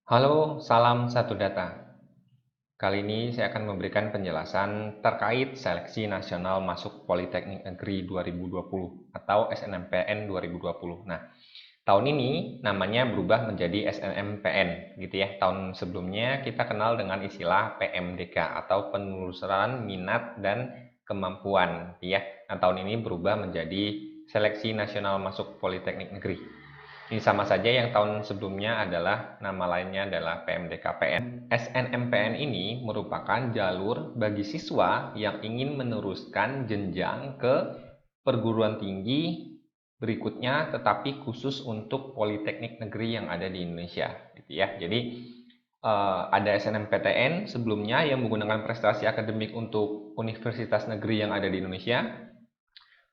Halo, salam satu data. Kali ini saya akan memberikan penjelasan terkait Seleksi Nasional Masuk Politeknik Negeri 2020 atau SNMPN 2020. Nah, tahun ini namanya berubah menjadi SNMPN gitu ya. Tahun sebelumnya kita kenal dengan istilah PMDK atau Penelusuran Minat dan Kemampuan gitu ya. Nah, tahun ini berubah menjadi Seleksi Nasional Masuk Politeknik Negeri. Ini sama saja yang tahun sebelumnya adalah nama lainnya adalah PMDKPN. SNMPN ini merupakan jalur bagi siswa yang ingin meneruskan jenjang ke perguruan tinggi berikutnya, tetapi khusus untuk politeknik negeri yang ada di Indonesia, gitu ya. Jadi ada SNMPTN sebelumnya yang menggunakan prestasi akademik untuk universitas negeri yang ada di Indonesia.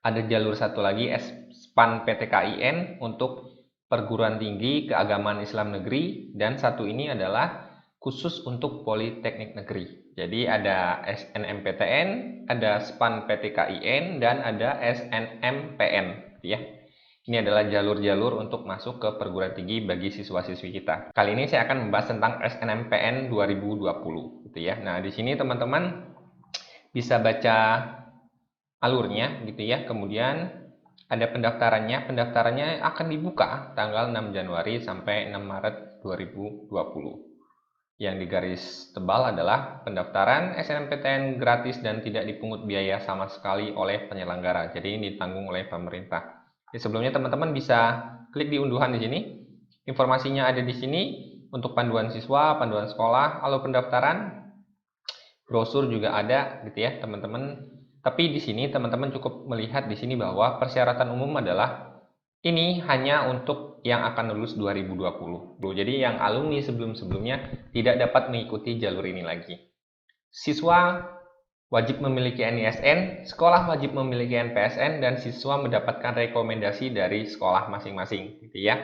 Ada jalur satu lagi SPAN PTKIN untuk perguruan tinggi keagamaan Islam negeri, dan satu ini adalah khusus untuk politeknik negeri. Jadi ada SNMPTN, ada SPAN PTKIN, dan ada SNMPN ya. Ini adalah jalur-jalur untuk masuk ke perguruan tinggi bagi siswa-siswi kita. Kali ini saya akan membahas tentang SNMPN 2020 gitu ya. Nah, di sini teman-teman bisa baca alurnya gitu ya. Kemudian ada pendaftarannya. Pendaftarannya akan dibuka tanggal 6 Januari sampai 6 Maret 2020. Yang di garis tebal adalah pendaftaran SNMPTN gratis dan tidak dipungut biaya sama sekali oleh penyelenggara. Jadi ini ditanggung oleh pemerintah. Jadi sebelumnya teman-teman bisa klik di unduhan di sini. Informasinya ada di sini untuk panduan siswa, panduan sekolah, alur pendaftaran, brosur juga ada gitu ya teman-teman. Tapi di sini teman-teman cukup melihat di sini bahwa persyaratan umum adalah ini hanya untuk yang akan lulus 2020. Jadi yang alumni sebelum-sebelumnya tidak dapat mengikuti jalur ini lagi. Siswa wajib memiliki NISN, sekolah wajib memiliki NPSN, dan siswa mendapatkan rekomendasi dari sekolah masing-masing gitu ya.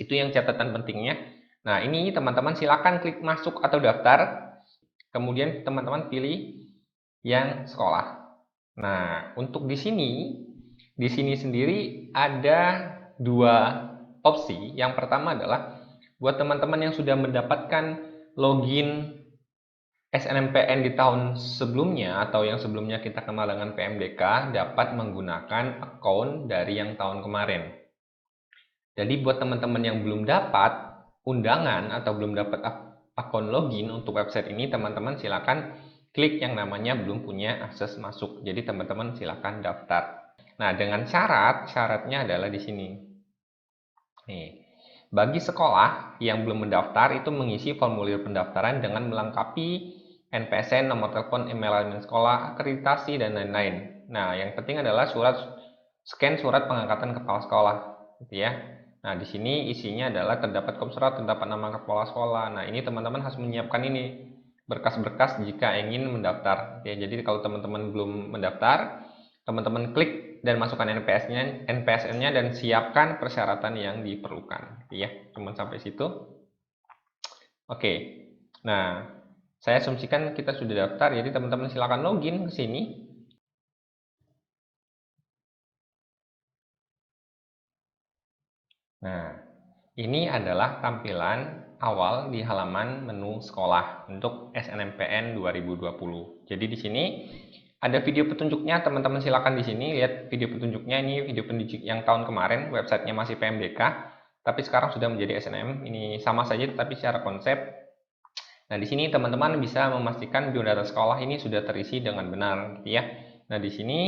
Itu yang catatan pentingnya. Nah, ini teman-teman silakan klik masuk atau daftar. Kemudian teman-teman pilih yang sekolah. Nah, untuk di sini sendiri ada dua opsi. Yang pertama adalah buat teman-teman yang sudah mendapatkan login SNMPN di tahun sebelumnya atau yang sebelumnya kita kenal dengan PMDK dapat menggunakan akun dari yang tahun kemarin. Jadi buat teman-teman yang belum dapat undangan atau belum dapat akun login untuk website ini, teman-teman silakan klik yang namanya belum punya akses masuk. Jadi teman-teman silakan daftar. Nah, dengan syaratnya adalah di sini. Nih, bagi sekolah yang belum mendaftar itu mengisi formulir pendaftaran dengan melengkapi NPSN, nomor telepon, email admin sekolah, akreditasi, dan lain-lain. Nah, yang penting adalah scan surat pengangkatan kepala sekolah, gitu ya. Nah, di sini isinya adalah terdapat kop surat, terdapat nama kepala sekolah. Nah, ini teman-teman harus menyiapkan ini berkas-berkas jika ingin mendaftar. Ya, jadi kalau teman-teman belum mendaftar, teman-teman klik dan masukkan NPSN-nya dan siapkan persyaratan yang diperlukan. Ya, teman sampai situ. Oke. Nah, saya asumsikan kita sudah daftar, jadi teman-teman silakan login ke sini. Nah, ini adalah tampilan awal di halaman menu sekolah untuk SNMPN 2020. Jadi di sini ada video petunjuknya, teman-teman silakan di sini lihat video petunjuknya. Ini video petunjuk yang tahun kemarin, websitenya masih PMDK, tapi sekarang sudah menjadi SNM. Ini sama saja tetapi secara konsep. Nah, di sini teman-teman bisa memastikan biodata sekolah ini sudah terisi dengan benar, gitu ya. Nah, di sini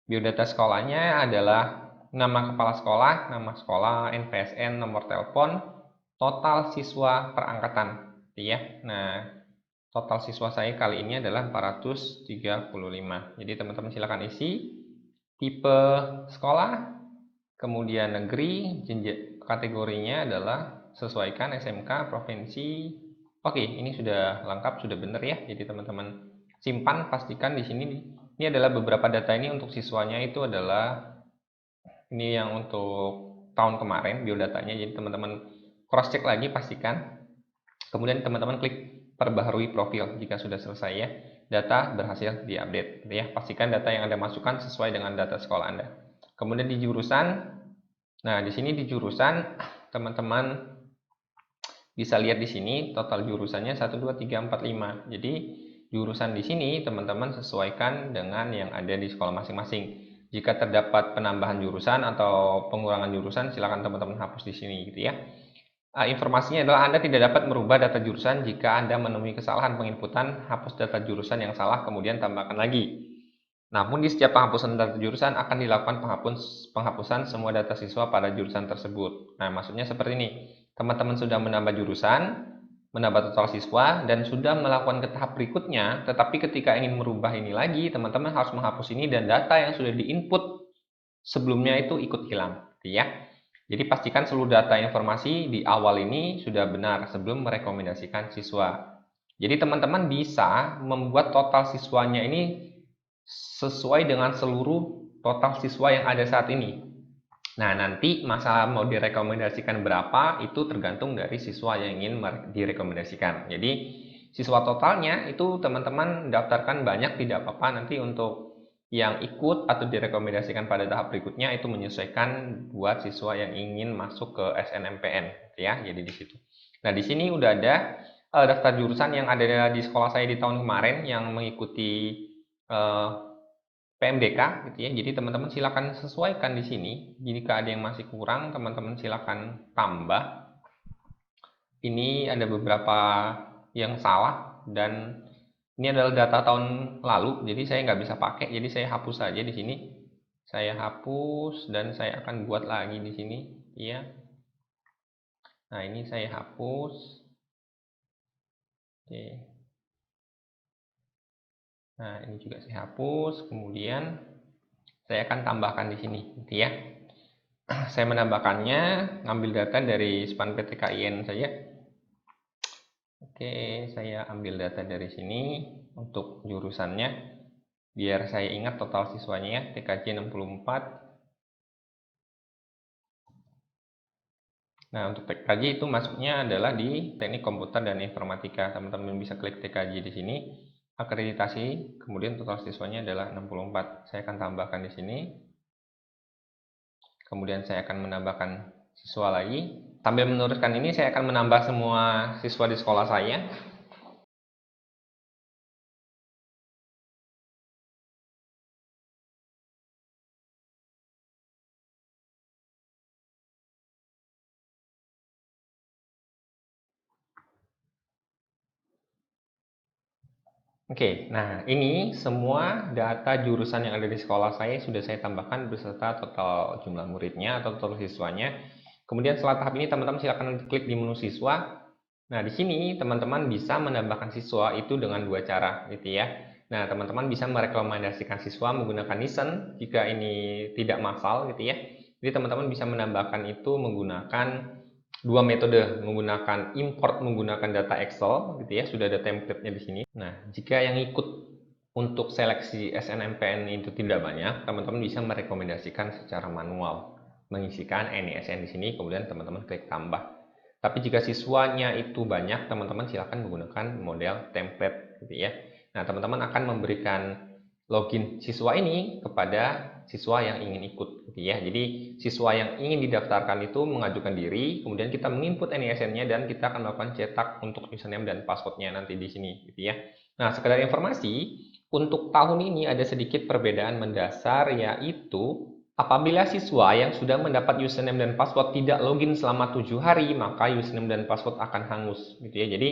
biodata sekolahnya adalah nama kepala sekolah, nama sekolah, NPSN, nomor telepon, total siswa per angkatan, gitu ya. Nah, total siswa saya kali ini adalah 435. Jadi teman-teman silakan isi tipe sekolah, kemudian negeri, kategorinya adalah sesuaikan SMK, provinsi. Oke, ini sudah lengkap, sudah benar ya. Jadi teman-teman simpan, pastikan di sini. Ini adalah beberapa data ini untuk siswanya itu adalah ini yang untuk tahun kemarin biodatanya. Jadi teman-teman cross check lagi, pastikan. Kemudian teman-teman klik perbaharui profil jika sudah selesai ya. Data berhasil diupdate ya. Pastikan data yang Anda masukkan sesuai dengan data sekolah Anda. Kemudian di jurusan, nah di sini di jurusan teman-teman Bisa lihat di sini total jurusannya 1, 2, 3, 4, 5. Jadi jurusan di sini teman-teman sesuaikan dengan yang ada di sekolah masing-masing. Jika terdapat penambahan jurusan atau pengurangan jurusan, silakan teman-teman hapus di sini gitu ya. Informasinya adalah Anda tidak dapat merubah data jurusan jika Anda menemui kesalahan penginputan, hapus data jurusan yang salah kemudian tambahkan lagi. Namun di setiap penghapusan data jurusan akan dilakukan penghapusan semua data siswa pada jurusan tersebut. Nah, maksudnya seperti ini. Teman-teman sudah menambah jurusan, menambah total siswa, dan sudah melakukan ke tahap berikutnya, tetapi ketika ingin merubah ini lagi, teman-teman harus menghapus ini dan data yang sudah diinput sebelumnya itu ikut hilang, ya. Jadi pastikan seluruh data informasi di awal ini sudah benar sebelum merekomendasikan siswa. Jadi teman-teman bisa membuat total siswanya ini sesuai dengan seluruh total siswa yang ada saat ini. Nah, nanti masalah mau direkomendasikan berapa itu tergantung dari siswa yang ingin direkomendasikan. Jadi, siswa totalnya itu teman-teman daftarkan banyak tidak apa-apa, nanti untuk yang ikut atau direkomendasikan pada tahap berikutnya itu menyesuaikan buat siswa yang ingin masuk ke SNMPN ya. Jadi di situ. Nah, di sini udah ada daftar jurusan yang ada di sekolah saya di tahun kemarin yang mengikuti PMDK gitu ya. Jadi teman-teman silakan sesuaikan di sini. Jika ada yang masih kurang, teman-teman silakan tambah. Ini ada beberapa yang salah dan ini adalah data tahun lalu, jadi saya nggak bisa pakai, jadi saya hapus saja di sini. Saya hapus dan saya akan buat lagi di sini, ya. Nah, ini saya hapus. Oke. Nah, ini juga saya hapus, kemudian saya akan tambahkan di sini, gitu ya. Saya menambahkannya, ngambil data dari SPAN PTKIN saja. Oke, saya ambil data dari sini untuk jurusannya. Biar saya ingat total siswanya ya, TKJ 64. Nah, untuk TKJ itu masuknya adalah di Teknik Komputer dan Informatika. Teman-teman bisa klik TKJ di sini, akreditasi, kemudian total siswanya adalah 64. Saya akan tambahkan di sini. Kemudian saya akan menambahkan siswa lagi. Sambil meneruskan ini, saya akan menambah semua siswa di sekolah saya. Oke, nah ini semua data jurusan yang ada di sekolah saya sudah saya tambahkan beserta total jumlah muridnya atau total siswanya. Kemudian setelah tahap ini teman-teman silakan klik di menu siswa. Nah, di sini teman-teman bisa menambahkan siswa itu dengan dua cara gitu ya. Nah, teman-teman bisa merekomendasikan siswa menggunakan Listen jika ini tidak massal gitu ya. Jadi teman-teman bisa menambahkan itu menggunakan dua metode, menggunakan import menggunakan data Excel gitu ya, sudah ada template-nya di sini. Nah, jika yang ikut untuk seleksi SNMPN itu tidak banyak, teman-teman bisa merekomendasikan secara manual, mengisikan NISN di sini, kemudian teman-teman klik tambah. Tapi jika siswanya itu banyak, teman-teman silakan menggunakan model template gitu ya. Nah, teman-teman akan memberikan login siswa ini kepada siswa yang ingin ikut gitu ya. Jadi siswa yang ingin didaftarkan itu mengajukan diri, kemudian kita menginput NISN-nya dan kita akan melakukan cetak untuk username dan password-nya nanti di sini gitu ya. Nah, sekedar informasi, untuk tahun ini ada sedikit perbedaan mendasar, yaitu apabila siswa yang sudah mendapat username dan password tidak login selama 7 hari, maka username dan password akan hangus gitu ya. Jadi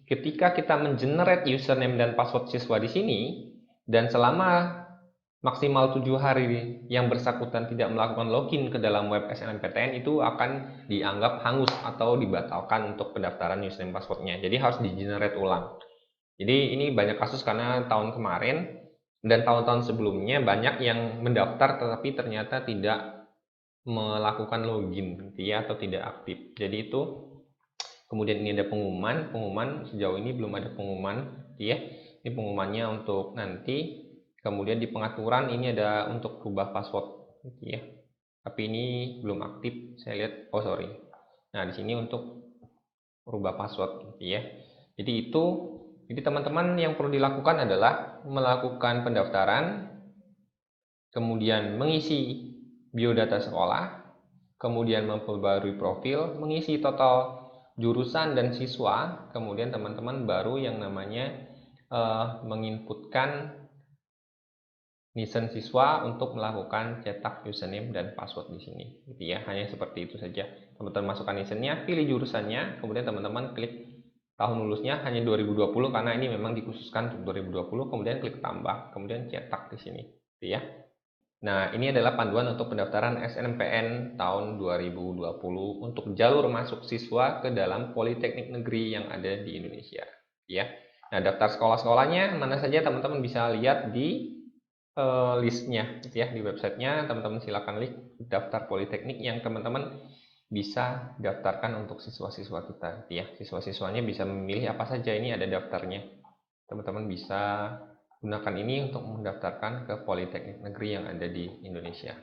ketika kita mengenerate username dan password siswa di sini dan selama maksimal 7 hari yang bersangkutan tidak melakukan login ke dalam web SNMPTN, itu akan dianggap hangus atau dibatalkan untuk pendaftaran username passwordnya. Jadi harus di-generate ulang. Jadi ini banyak kasus karena tahun kemarin dan tahun-tahun sebelumnya banyak yang mendaftar tetapi ternyata tidak melakukan login gitu ya, atau tidak aktif. Jadi itu kemudian ini ada pengumuman sejauh ini belum ada pengumuman gitu ya. Ini pengumumannya untuk nanti. Kemudian di pengaturan ini ada untuk rubah password gitu ya. Tapi ini belum aktif, saya lihat. Oh, sorry. Nah, di sini untuk rubah password gitu ya. Jadi teman-teman yang perlu dilakukan adalah melakukan pendaftaran, kemudian mengisi biodata sekolah, kemudian memperbarui profil, mengisi total jurusan dan siswa, kemudian teman-teman baru yang namanya menginputkan nisan siswa untuk melakukan cetak username dan password di sini, gitu ya. Hanya seperti itu saja. Teman-teman masukkan nisannya, pilih jurusannya, kemudian teman-teman klik tahun lulusnya hanya 2020 karena ini memang dikhususkan untuk 2020, kemudian klik tambah, kemudian cetak di sini, gitu ya. Nah, ini adalah panduan untuk pendaftaran SNMPN tahun 2020 untuk jalur masuk siswa ke dalam politeknik negeri yang ada di Indonesia, ya. Nah, daftar sekolah-sekolahnya mana saja teman-teman bisa lihat di listnya, gitu ya, di websitenya. Teman-teman silakan klik daftar politeknik yang teman-teman bisa daftarkan untuk siswa-siswa kita, gitu ya. Siswa-siswanya bisa memilih apa saja, ini ada daftarnya. Teman-teman bisa gunakan ini untuk mendaftarkan ke politeknik negeri yang ada di Indonesia.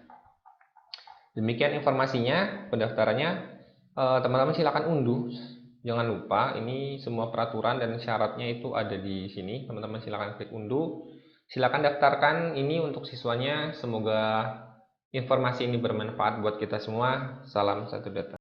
Demikian informasinya, pendaftarannya. Teman-teman silakan unduh. Jangan lupa, ini semua peraturan dan syaratnya itu ada di sini. Teman-teman silakan klik unduh. Silakan daftarkan ini untuk siswanya. Semoga informasi ini bermanfaat buat kita semua. Salam satu data.